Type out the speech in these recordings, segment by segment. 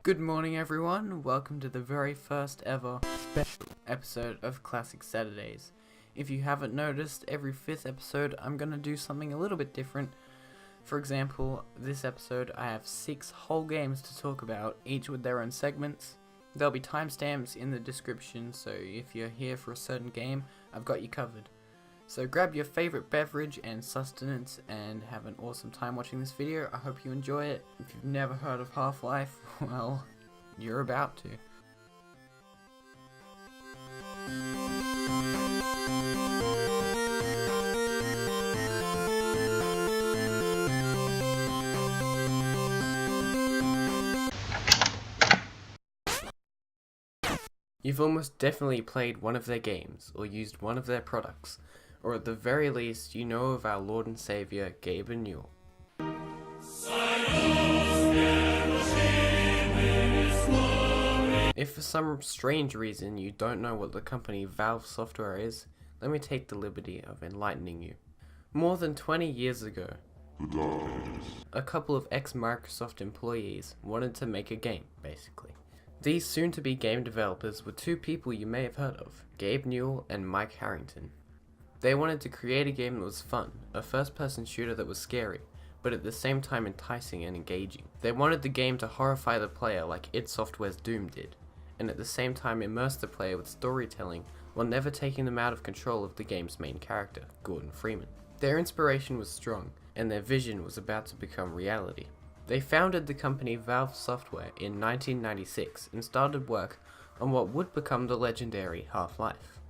Good morning everyone, welcome to the very first ever special episode of Classic Saturdays. If you haven't noticed, every 5th episode I'm going to do something a little bit different. For example, this episode I have 6 whole games to talk about, each with their own segments. There'll be timestamps in the description, so if you're here for a certain game, I've got you covered. So grab your favorite beverage and sustenance and have an awesome time watching this video. I hope you enjoy it. If you've never heard of Half-Life, well, you're about to. You've almost definitely played one of their games, or used one of their products, or at the very least, you know of our Lord and Savior, Gabe and Newell. If for some strange reason you don't know what the company Valve Software is, let me take the liberty of enlightening you. More than 20 years ago, a couple of ex-Microsoft employees wanted to make a game, basically. These soon-to-be game developers were 2 people you may have heard of, Gabe Newell and Mike Harrington. They wanted to create a game that was fun, a first-person shooter that was scary, but at the same time enticing and engaging. They wanted the game to horrify the player like id Software's Doom did, and at the same time immerse the player with storytelling while never taking them out of control of the game's main character, Gordon Freeman. Their inspiration was strong, and their vision was about to become reality. They founded the company Valve Software in 1996 and started work on what would become the legendary Half-Life.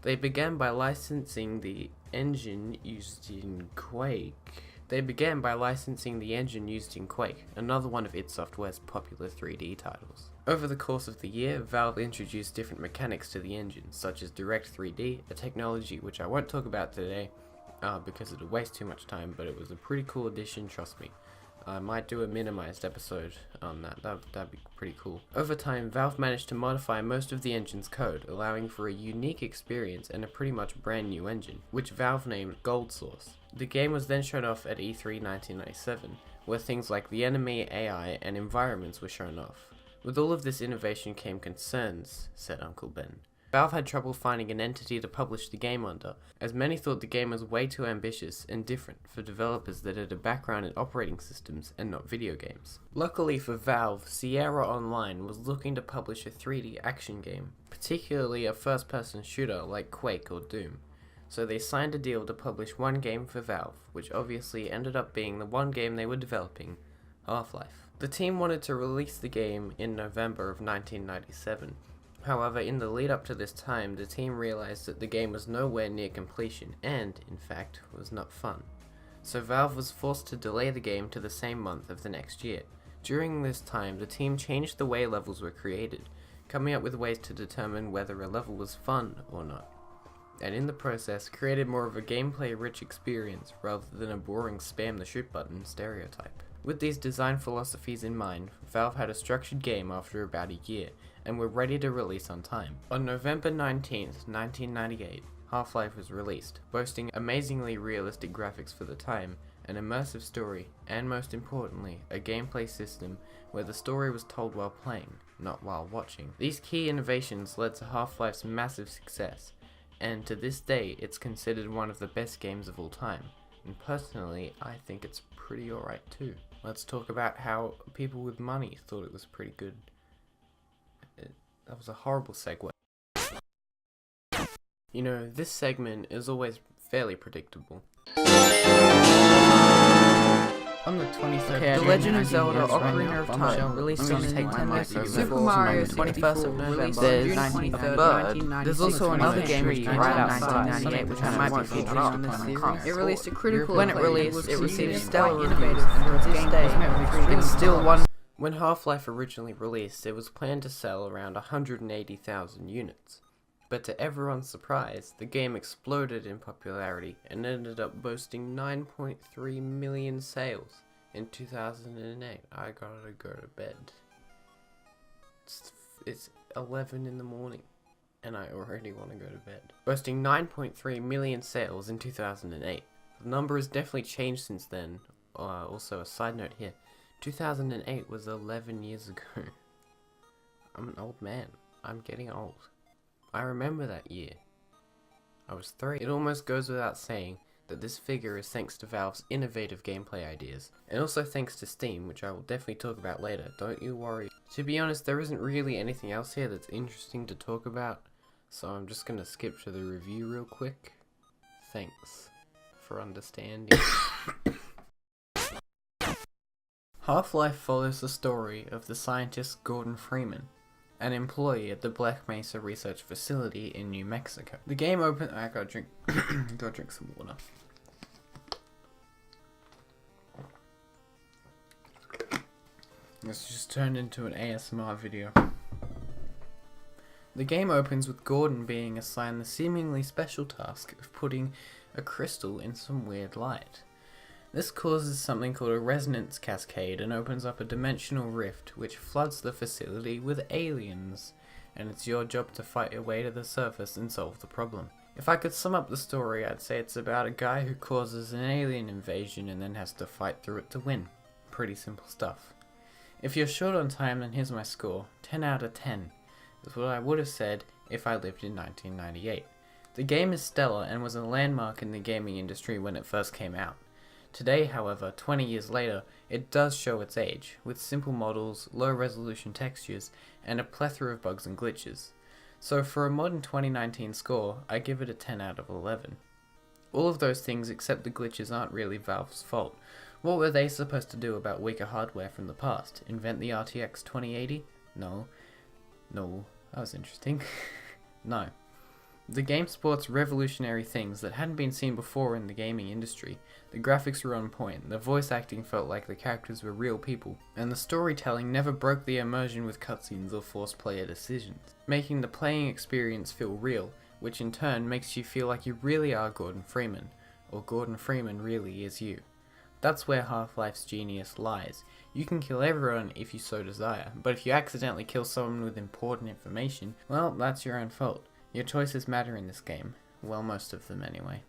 They began by licensing the engine used in Quake, another one of id Software's popular 3D titles. Over the course of the year, Valve introduced different mechanics to the engine, such as Direct 3D, a technology which I won't talk about today because it'll waste too much time, but it was a pretty cool addition, trust me. I might do a minimized episode on that, that'd be pretty cool. Over time, Valve managed to modify most of the engine's code, allowing for a unique experience and a pretty much brand new engine, which Valve named Gold Source. The game was then shown off at E3 1997, where things like the enemy, AI, and environments were shown off. With all of this innovation came concerns, said Uncle Ben. Valve had trouble finding an entity to publish the game under, as many thought the game was way too ambitious and different for developers that had a background in operating systems and not video games. Luckily for Valve, Sierra Online was looking to publish a 3D action game, particularly a first-person shooter like Quake or Doom. So they signed a deal to publish one game for Valve, which obviously ended up being the one game they were developing, Half-Life. The team wanted to release the game in November of 1997. However, in the lead up to this time, the team realized that the game was nowhere near completion and, in fact, was not fun. So Valve was forced to delay the game to the same month of the next year. During this time, the team changed the way levels were created, coming up with ways to determine whether a level was fun or not. And in the process, created more of a gameplay-rich experience rather than a boring spam the shoot button stereotype. With these design philosophies in mind, Valve had a structured game after about a year, and were ready to release on time. On November 19th, 1998, Half-Life was released, boasting amazingly realistic graphics for the time, an immersive story, and most importantly, a gameplay system where the story was told while playing, not while watching. These key innovations led to Half-Life's massive success, and to this day, it's considered one of the best games of all time. And personally, I think it's pretty alright too. Let's talk about how people with money thought it was pretty good. That was a horrible segue. You know, this segment is always fairly predictable. On the 23rd, The Legend of Zelda Ocarina of Time released on Nintendo Super Mario 21st of November. There's also another game which came right outside 1998 which I might be featuring on this series. It released a critical when it released, it received stellar reviews, and to this day, it's still one. When Half-Life originally released, it was planned to sell around 180,000 units. But to everyone's surprise, the game exploded in popularity and ended up boasting 9.3 million sales in 2008. I gotta go to bed. It's 11 in the morning and I already want to go to bed. Boasting 9.3 million sales in 2008. The number has definitely changed since then. Also, a side note here. 2008 was 11 years ago. I'm an old man. I'm getting old. I remember that year. I was 3. It almost goes without saying that this figure is thanks to Valve's innovative gameplay ideas, and also thanks to Steam, which I will definitely talk about later, don't you worry. To be honest, there isn't really anything else here that's interesting to talk about, so I'm just gonna skip to the review real quick. Thanks for understanding. Half-Life follows the story of the scientist Gordon Freeman, an employee at the Black Mesa Research Facility in New Mexico. The game opens. I gotta drink. Gotta drink some water. This just turned into an ASMR video. The game opens with Gordon being assigned the seemingly special task of putting a crystal in some weird light. This causes something called a resonance cascade and opens up a dimensional rift which floods the facility with aliens, and it's your job to fight your way to the surface and solve the problem. If I could sum up the story, I'd say it's about a guy who causes an alien invasion and then has to fight through it to win. Pretty simple stuff. If you're short on time, then here's my score. 10 out of 10. That's what I would have said if I lived in 1998. The game is stellar and was a landmark in the gaming industry when it first came out. Today, however, 20 years later, it does show its age, with simple models, low-resolution textures, and a plethora of bugs and glitches. So for a modern 2019 score, I give it a 10 out of 11. All of those things except the glitches aren't really Valve's fault. What were they supposed to do about weaker hardware from the past? Invent the RTX 2080? No, that was interesting. No. The game sports revolutionary things that hadn't been seen before in the gaming industry. The graphics were on point, the voice acting felt like the characters were real people, and the storytelling never broke the immersion with cutscenes or forced player decisions, making the playing experience feel real, which in turn makes you feel like you really are Gordon Freeman, or Gordon Freeman really is you. That's where Half-Life's genius lies. You can kill everyone if you so desire, but if you accidentally kill someone with important information, well, that's your own fault. Your choices matter in this game. Well, most of them anyway.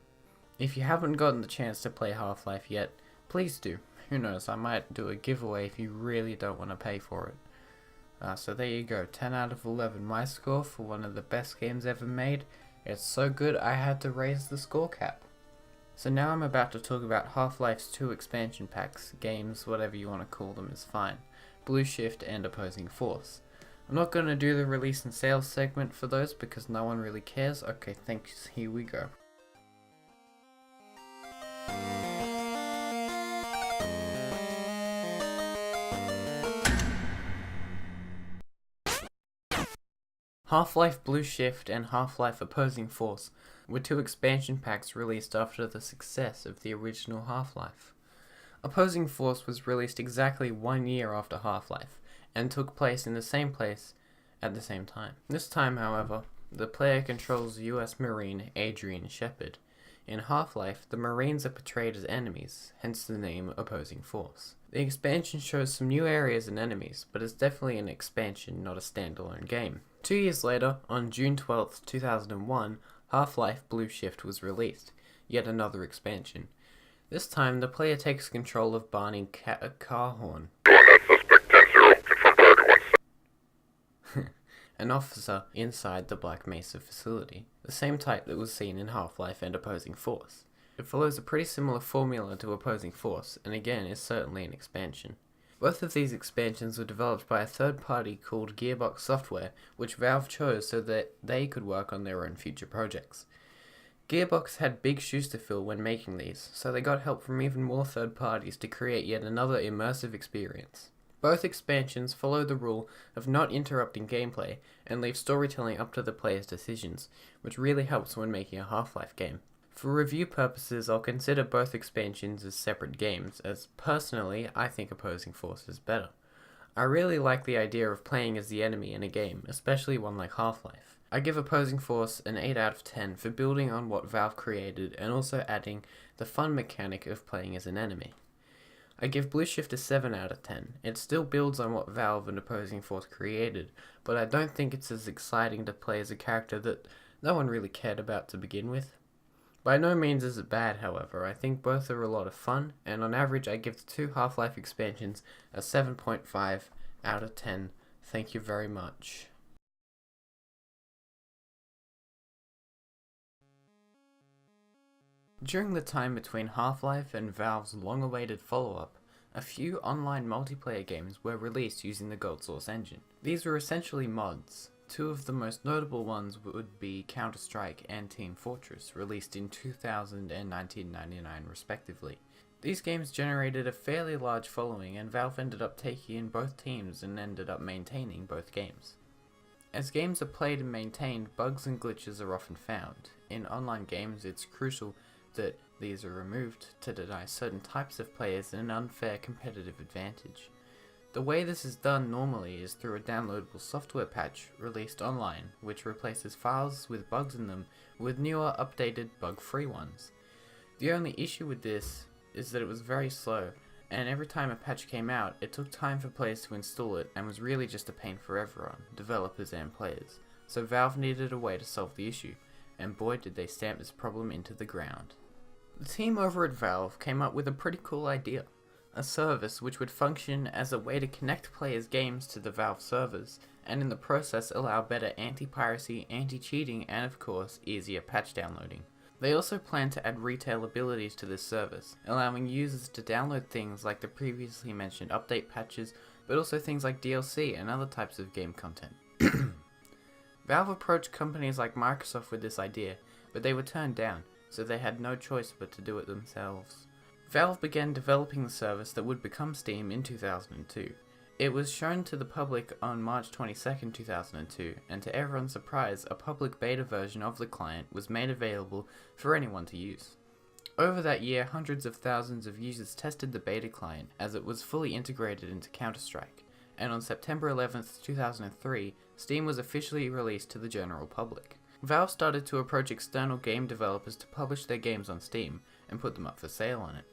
If you haven't gotten the chance to play Half-Life yet, please do. Who knows, I might do a giveaway if you really don't want to pay for it. So there you go, 10 out of 11, my score for one of the best games ever made. It's so good I had to raise the score cap. So now I'm about to talk about Half-Life's 2 expansion packs, games, whatever you want to call them is fine, Blue Shift and Opposing Force. I'm not going to do the release and sales segment for those because no one really cares. Okay, thanks, here we go. Half-Life Blue Shift and Half-Life Opposing Force were 2 expansion packs released after the success of the original Half-Life. Opposing Force was released exactly 1 year after Half-Life, and took place in the same place at the same time. This time, however, the player controls US Marine Adrian Shepard. In Half-Life, the Marines are portrayed as enemies, hence the name Opposing Force. The expansion shows some new areas and enemies, but it's definitely an expansion, not a standalone game. 2 years later, on June 12th, 2001, Half-Life Blue Shift was released, yet another expansion. This time, the player takes control of Barney Carhorn, an officer inside the Black Mesa facility, the same type that was seen in Half-Life and Opposing Force. It follows a pretty similar formula to Opposing Force, and again is certainly an expansion. Both of these expansions were developed by a third party called Gearbox Software, which Valve chose so that they could work on their own future projects. Gearbox had big shoes to fill when making these, so they got help from even more third parties to create yet another immersive experience. Both expansions follow the rule of not interrupting gameplay and leave storytelling up to the player's decisions, which really helps when making a Half-Life game. For review purposes, I'll consider both expansions as separate games, as personally, I think Opposing Force is better. I really like the idea of playing as the enemy in a game, especially one like Half-Life. I give Opposing Force an 8 out of 10 for building on what Valve created and also adding the fun mechanic of playing as an enemy. I give Blue Shift a 7 out of 10. It still builds on what Valve and Opposing Force created, but I don't think it's as exciting to play as a character that no one really cared about to begin with. By no means is it bad, however. I think both are a lot of fun, and on average I give the 2 Half-Life expansions a 7.5 out of 10 Thank you very much. During the time between Half-Life and Valve's long-awaited follow-up, a few online multiplayer games were released using the Gold Source engine. These were essentially mods. Two of the most notable ones would be Counter-Strike and Team Fortress, released in 2000 and 1999 respectively. These games generated a fairly large following, and Valve ended up taking in both teams and ended up maintaining both games. As games are played and maintained, bugs and glitches are often found. In online games, it's crucial that these are removed to deny certain types of players an unfair competitive advantage. The way this is done normally is through a downloadable software patch released online, which replaces files with bugs in them with newer, updated, bug-free ones. The only issue with this is that it was very slow, and every time a patch came out, it took time for players to install it and was really just a pain for everyone, developers and players. So Valve needed a way to solve the issue, and boy did they stamp this problem into the ground. The team over at Valve came up with a pretty cool idea. A service which would function as a way to connect players' games to the Valve servers, and in the process allow better anti-piracy, anti-cheating, and of course, easier patch downloading. They also plan to add retail abilities to this service, allowing users to download things like the previously mentioned update patches, but also things like DLC and other types of game content. Valve approached companies like Microsoft with this idea, but they were turned down, so they had no choice but to do it themselves. Valve began developing the service that would become Steam in 2002. It was shown to the public on March 22, 2002, and to everyone's surprise, a public beta version of the client was made available for anyone to use. Over that year, hundreds of thousands of users tested the beta client as it was fully integrated into Counter-Strike, and on September 11, 2003, Steam was officially released to the general public. Valve started to approach external game developers to publish their games on Steam and put them up for sale on it.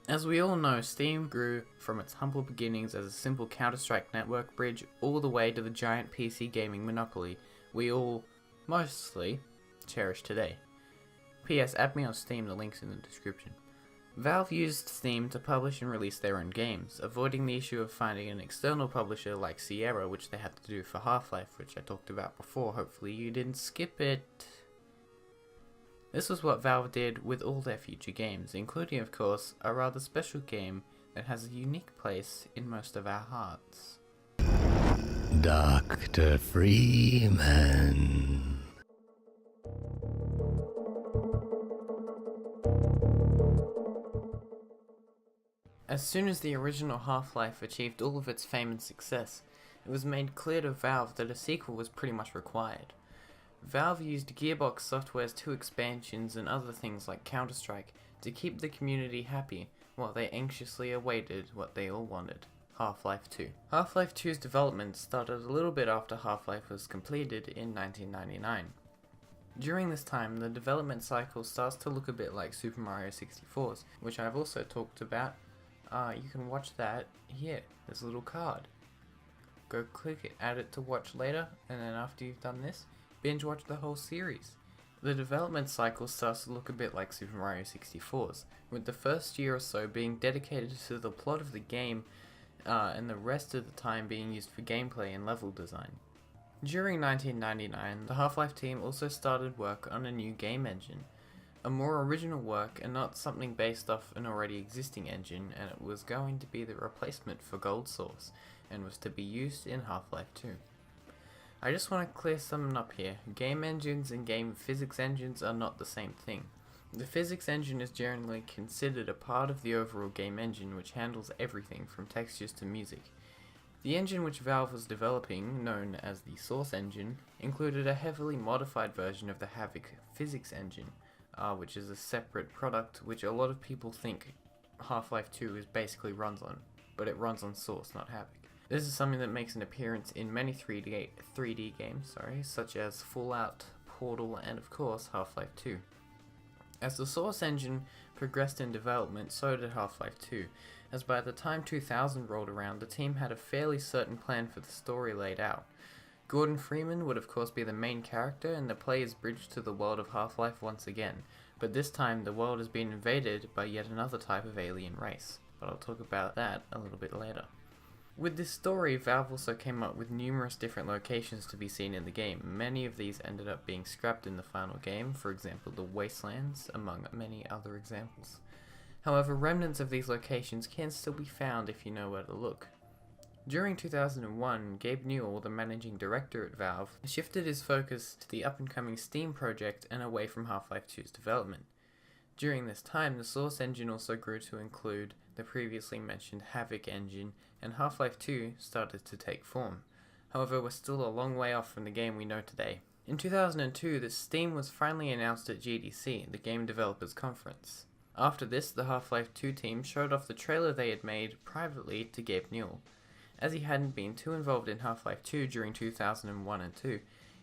As we all know, Steam grew from its humble beginnings as a simple Counter-Strike network bridge all the way to the giant PC gaming monopoly we all, mostly, cherish today. P.S. Add me on Steam, the link's in the description. Valve used Steam to publish and release their own games, avoiding the issue of finding an external publisher like Sierra, which they had to do for Half-Life, which I talked about before. Hopefully you didn't skip it. This was what Valve did with all their future games, including, of course, a rather special game that has a unique place in most of our hearts. Dr. Freeman. As soon as the original Half-Life achieved all of its fame and success, it was made clear to Valve that a sequel was pretty much required. Valve used Gearbox Software's 2 expansions and other things like Counter-Strike to keep the community happy while they anxiously awaited what they all wanted, Half-Life 2. Half-Life 2's development started a little bit after Half-Life was completed in 1999. During this time, the development cycle starts to look a bit like Super Mario 64's, which I've also talked about. You can watch that here, this little card. Go click it, add it to watch later, and then after you've done this, binge watch the whole series. The development cycle starts to look a bit like Super Mario 64's, with the first year or so being dedicated to the plot of the game, and the rest of the time being used for gameplay and level design. During 1999, the Half-Life team also started work on a new game engine, a more original work and not something based off an already existing engine, and it was going to be the replacement for Gold Source, and was to be used in Half-Life 2. I just want to clear something up here. Game engines and game physics engines are not the same thing. The physics engine is generally considered a part of the overall game engine, which handles everything from textures to music. The engine which Valve was developing, known as the Source engine, included a heavily modified version of the Havoc physics engine, which is a separate product which a lot of people think Half-Life 2 is basically runs on, but it runs on Source, not Havoc. This is something that makes an appearance in many 3D games, such as Fallout, Portal, and of course Half-Life 2. As the Source engine progressed in development, so did Half-Life 2, as by the time 2000 rolled around, the team had a fairly certain plan for the story laid out. Gordon Freeman would of course be the main character, and the player's bridged to the world of Half-Life once again, but this time the world has been invaded by yet another type of alien race, but I'll talk about that a little bit later. With this story, Valve also came up with numerous different locations to be seen in the game. Many of these ended up being scrapped in the final game, for example the Wastelands, among many other examples. However, remnants of these locations can still be found if you know where to look. During 2001, Gabe Newell, the managing director at Valve, shifted his focus to the up-and-coming Steam project and away from Half-Life 2's development. During this time, the Source engine also grew to include the previously mentioned Havoc engine, and Half-Life 2 started to take form. However, we're still a long way off from the game we know today. In 2002, the Steam was finally announced at GDC, the Game Developers Conference. After this, the Half-Life 2 team showed off the trailer they had made privately to Gabe Newell. As he hadn't been too involved in Half-Life 2 during 2001 and 2,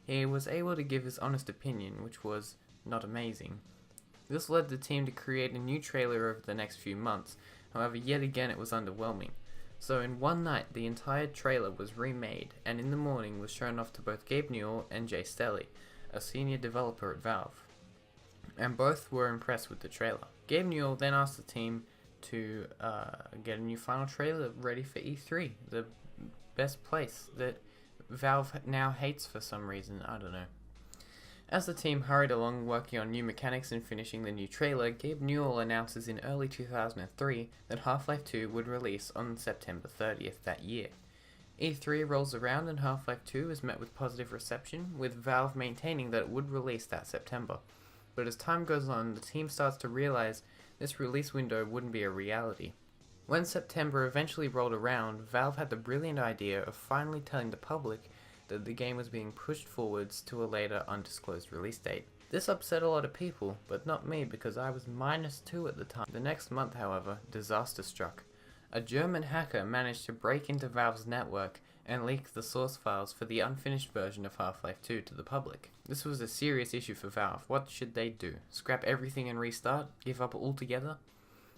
he was able to give his honest opinion, which was not amazing. This led the team to create a new trailer over the next few months, however yet again it was underwhelming. So in one night the entire trailer was remade, and in the morning was shown off to both Gabe Newell and Jay Stelly, a senior developer at Valve. And both were impressed with the trailer. Gabe Newell then asked the team to get a new final trailer ready for E3, the best place that Valve now hates for some reason, I don't know. As the team hurried along working on new mechanics and finishing the new trailer, Gabe Newell announces in early 2003 that Half-Life 2 would release on September 30th that year. E3 rolls around and Half-Life 2 is met with positive reception, with Valve maintaining that it would release that September. But as time goes on, the team starts to realize this release window wouldn't be a reality. When September eventually rolled around, Valve had the brilliant idea of finally telling the public that the game was being pushed forwards to a later undisclosed release date. This upset a lot of people, but not me because I was -2 at the time. The next month, however, disaster struck. A German hacker managed to break into Valve's network and leak the source files for the unfinished version of Half-Life 2 to the public. This was a serious issue for Valve. What should they do? Scrap everything and restart? Give up altogether?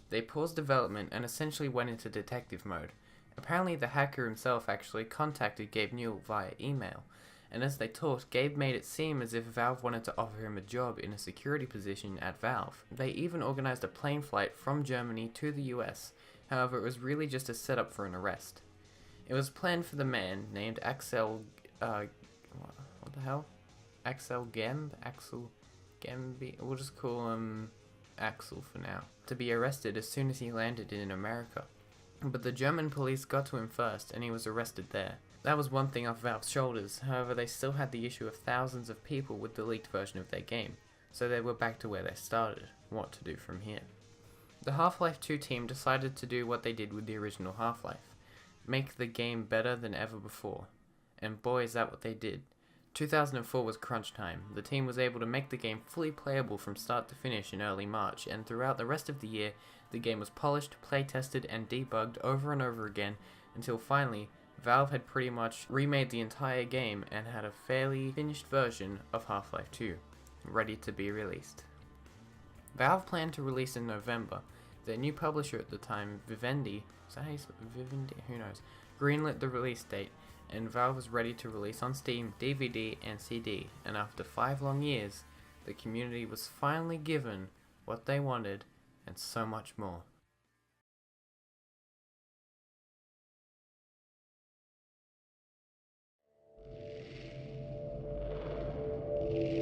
They paused development and essentially went into detective mode. Apparently the hacker himself actually contacted Gabe Newell via email, and as they talked, Gabe made it seem as if Valve wanted to offer him a job in a security position at Valve. They even organized a plane flight from Germany to the US, however it was really just a setup for an arrest. It was planned for the man named Axel Gemby, we'll just call him Axel for now, to be arrested as soon as he landed in America. But the German police got to him first, and he was arrested there. That was one thing off Valve's shoulders, however they still had the issue of thousands of people with the leaked version of their game, so they were back to where they started, what to do from here. The Half-Life 2 team decided to do what they did with the original Half-Life, make the game better than ever before, and boy is that what they did. 2004 was crunch time. The team was able to make the game fully playable from start to finish in early March, and throughout the rest of the year, the game was polished, play-tested, and debugged over and over again, until finally, Valve had pretty much remade the entire game and had a fairly finished version of Half-Life 2, ready to be released. Valve planned to release in November. Their new publisher at the time, Vivendi, who knows, greenlit the release date, and Valve was ready to release on Steam, DVD, and CD, and after 5 long years, the community was finally given what they wanted, and so much more.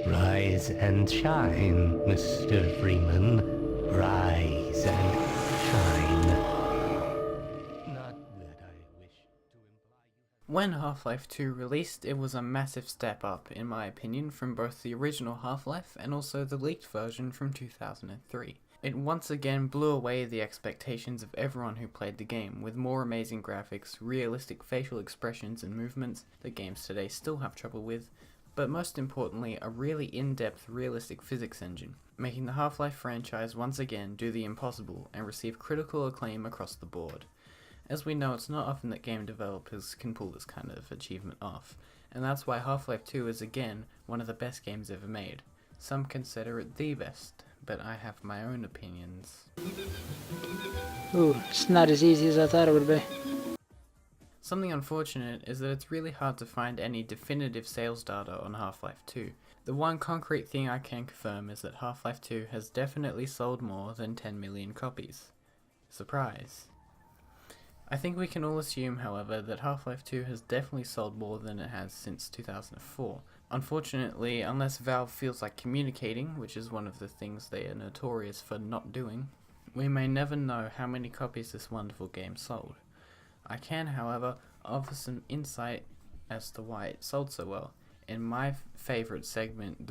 Rise and shine, Mr. Freeman. Rise and shine. Not that I wish to imply you... When Half-Life 2 released, it was a massive step up, in my opinion, from both the original Half-Life and also the leaked version from 2003. It once again blew away the expectations of everyone who played the game, with more amazing graphics, realistic facial expressions and movements that games today still have trouble with, but most importantly, a really in-depth, realistic physics engine, making the Half-Life franchise once again do the impossible and receive critical acclaim across the board. As we know, it's not often that game developers can pull this kind of achievement off, and that's why Half-Life 2 is again one of the best games ever made. Some consider it the best, but I have my own opinions. Ooh, it's not as easy as I thought it would be. Something unfortunate is that it's really hard to find any definitive sales data on Half-Life 2. The one concrete thing I can confirm is that Half-Life 2 has definitely sold more than 10 million copies. Surprise. I think we can all assume, however, that Half-Life 2 has definitely sold more than it has since 2004. Unfortunately, unless Valve feels like communicating, which is one of the things they are notorious for not doing, we may never know how many copies this wonderful game sold. I can, however, offer some insight as to why it sold so well in my favourite segment.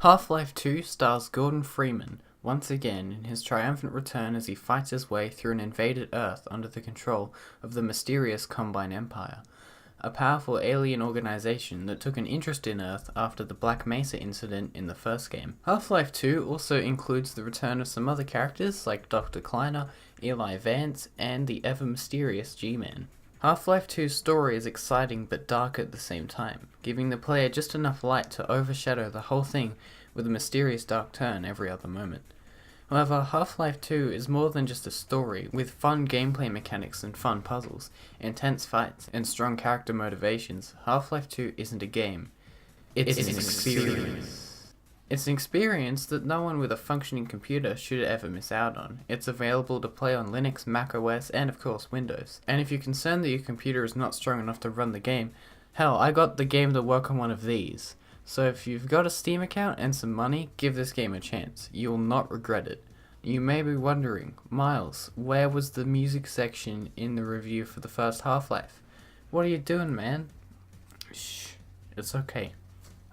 Half-Life 2 stars Gordon Freeman once again in his triumphant return as he fights his way through an invaded Earth under the control of the mysterious Combine Empire, a powerful alien organization that took an interest in Earth after the Black Mesa incident in the first game. Half-Life 2 also includes the return of some other characters like Dr. Kleiner, Eli Vance, and the ever-mysterious G-Man. Half-Life 2's story is exciting but dark at the same time, giving the player just enough light to overshadow the whole thing with a mysterious dark turn every other moment. However, Half-Life 2 is more than just a story, with fun gameplay mechanics and fun puzzles, intense fights, and strong character motivations. Half-Life 2 isn't a game. It's an experience. It's an experience that no one with a functioning computer should ever miss out on. It's available to play on Linux, Mac OS, and of course Windows. And if you're concerned that your computer is not strong enough to run the game, hell, I got the game to work on one of these. So if you've got a Steam account and some money, give this game a chance. You will not regret it. You may be wondering, Miles, where was the music section in the review for the first Half-Life? What are you doing, man? Shh, it's okay.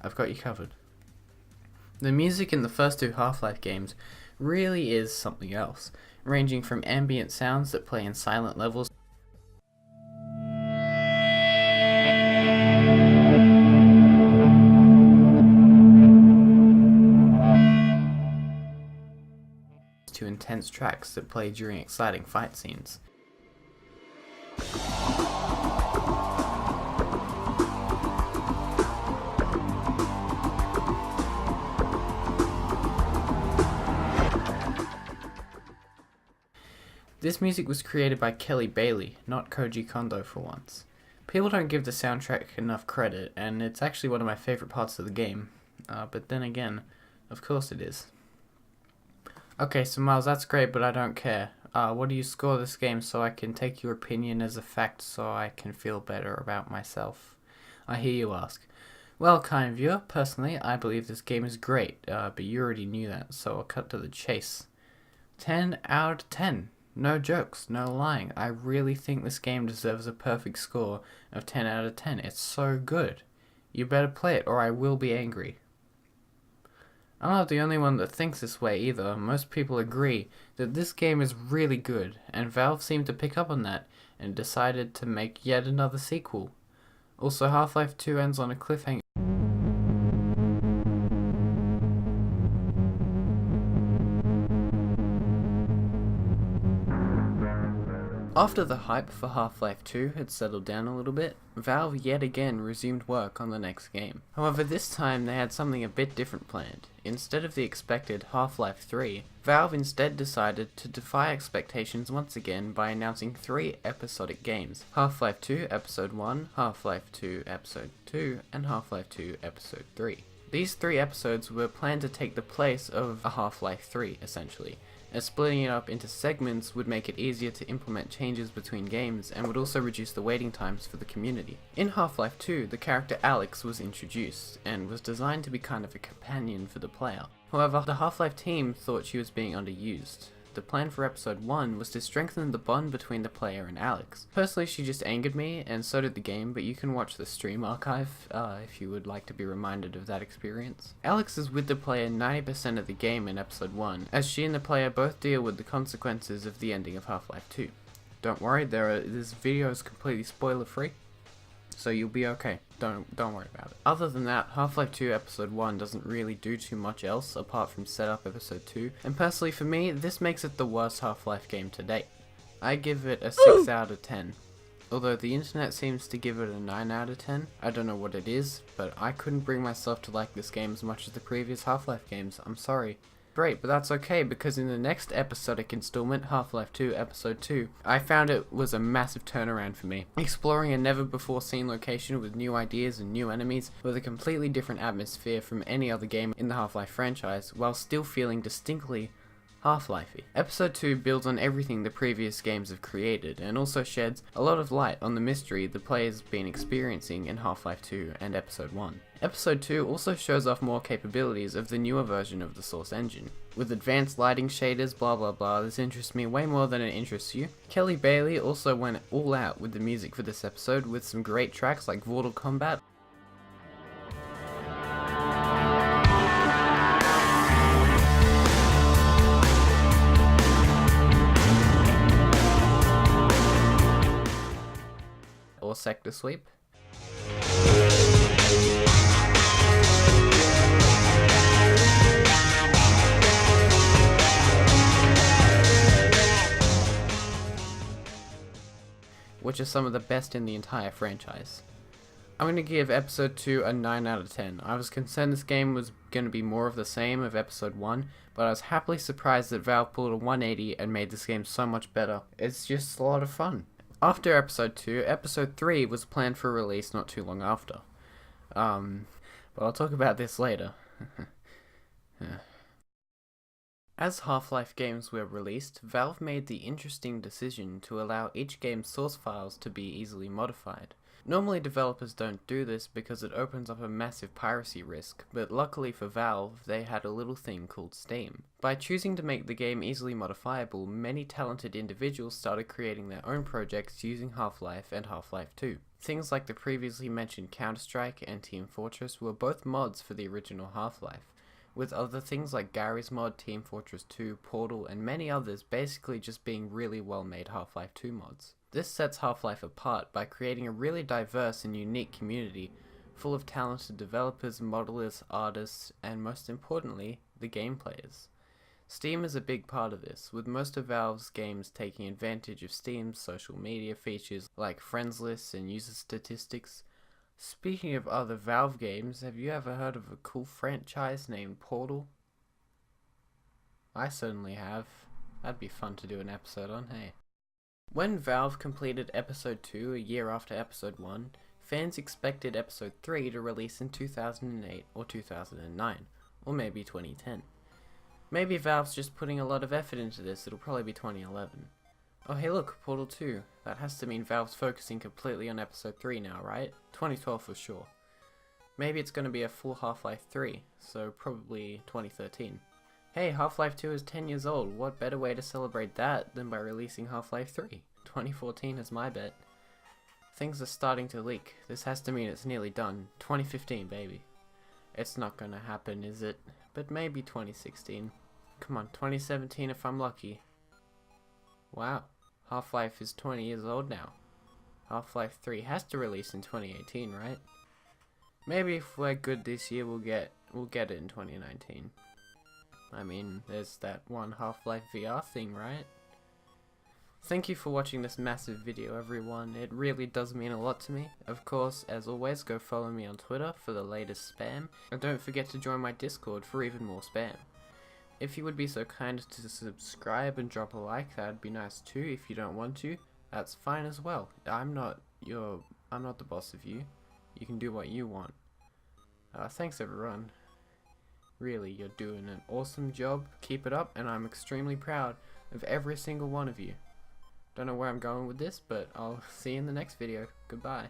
I've got you covered. The music in the first two Half-Life games really is something else, ranging from ambient sounds that play in silent levels to intense tracks that play during exciting fight scenes. This music was created by Kelly Bailey, not Koji Kondo for once. People don't give the soundtrack enough credit, and it's actually one of my favourite parts of the game. But then again, of course it is. Okay, so Miles, that's great, but I don't care. What do you score this game so I can take your opinion as a fact so I can feel better about myself? I hear you ask. Well, kind viewer, personally, I believe this game is great, but you already knew that, so I'll cut to the chase. 10 out of 10. No jokes, no lying. I really think this game deserves a perfect score of 10 out of 10. It's so good. You better play it or I will be angry. I'm not the only one that thinks this way either. Most people agree that this game is really good, and Valve seemed to pick up on that and decided to make yet another sequel. Also, Half-Life 2 ends on a cliffhanger. After the hype for Half-Life 2 had settled down a little bit, Valve yet again resumed work on the next game. However, this time they had something a bit different planned. Instead of the expected Half-Life 3, Valve instead decided to defy expectations once again by announcing 3 episodic games: Half-Life 2 Episode 1, Half-Life 2 Episode 2, and Half-Life 2 Episode 3. These 3 episodes were planned to take the place of a Half-Life 3, essentially, as splitting it up into segments would make it easier to implement changes between games and would also reduce the waiting times for the community. In Half-Life 2, the character Alex was introduced, and was designed to be kind of a companion for the player. However, the Half-Life team thought she was being underused. The plan for episode 1 was to strengthen the bond between the player and Alex. Personally, she just angered me, and so did the game, but you can watch the stream archive if you would like to be reminded of that experience. Alex is with the player 90% of the game in episode 1, as she and the player both deal with the consequences of the ending of Half-Life 2. Don't worry, this video is completely spoiler free, so you'll be okay. Don't worry about it. Other than that, Half-Life 2 Episode 1 doesn't really do too much else apart from set up Episode 2, and personally for me, this makes it the worst Half-Life game to date. I give it a 6 out of 10. Although the internet seems to give it a 9 out of 10. I don't know what it is, but I couldn't bring myself to like this game as much as the previous Half-Life games. I'm sorry. Great, but that's okay, because in the next episodic installment, Half-Life 2 Episode 2, I found it was a massive turnaround for me. Exploring a never-before-seen location with new ideas and new enemies, with a completely different atmosphere from any other game in the Half-Life franchise, while still feeling distinctly Half-Lifey. Episode 2 builds on everything the previous games have created, and also sheds a lot of light on the mystery the player's been experiencing in Half-Life 2 and Episode 1. Episode 2 also shows off more capabilities of the newer version of the Source engine. With advanced lighting shaders, blah blah blah, this interests me way more than it interests you. Kelly Bailey also went all out with the music for this episode, with some great tracks like Mortal Kombat, or Sector Sweep. Which are some of the best in the entire franchise. I'm going to give Episode 2 a 9 out of 10. I was concerned this game was going to be more of the same of Episode 1, but I was happily surprised that Valve pulled a 180 and made this game so much better. It's just a lot of fun. After Episode 2, Episode 3 was planned for release not too long after. But I'll talk about this later. As Half-Life games were released, Valve made the interesting decision to allow each game's source files to be easily modified. Normally developers don't do this because it opens up a massive piracy risk, but luckily for Valve, they had a little thing called Steam. By choosing to make the game easily modifiable, many talented individuals started creating their own projects using Half-Life and Half-Life 2. Things like the previously mentioned Counter-Strike and Team Fortress were both mods for the original Half-Life, with other things like Gary's mod, Team Fortress 2, Portal, and many others basically just being really well made Half-Life 2 mods. This sets Half-Life apart by creating a really diverse and unique community full of talented developers, modelers, artists, and most importantly, the game players. Steam is a big part of this, with most of Valve's games taking advantage of Steam's social media features like friends lists and user statistics. Speaking of other Valve games, have you ever heard of a cool franchise named Portal? I certainly have. That'd be fun to do an episode on, hey. When Valve completed Episode 2 a year after Episode 1, fans expected Episode 3 to release in 2008 or 2009, or maybe 2010. Maybe Valve's just putting a lot of effort into this, it'll probably be 2011. Oh hey look, Portal 2. That has to mean Valve's focusing completely on Episode 3 now, right? 2012 for sure. Maybe it's going to be a full Half-Life 3, so probably 2013. Hey, Half-Life 2 is 10 years old, what better way to celebrate that than by releasing Half-Life 3? 2014 is my bet. Things are starting to leak. This has to mean it's nearly done. 2015, baby. It's not gonna happen, is it? But maybe 2016. Come on, 2017 if I'm lucky. Wow, Half-Life is 20 years old now. Half-Life 3 has to release in 2018, right? Maybe if we're good this year, we'll get it in 2019. I mean, there's that one Half-Life VR thing, right? Thank you for watching this massive video, everyone. It really does mean a lot to me. Of course, as always, go follow me on Twitter for the latest spam, and don't forget to join my Discord for even more spam. If you would be so kind to subscribe and drop a like, that'd be nice too. If you don't want to, that's fine as well. I'm not the boss of you. You can do what you want. Thanks everyone. Really, you're doing an awesome job. Keep it up, and I'm extremely proud of every single one of you. Don't know where I'm going with this, but I'll see you in the next video. Goodbye.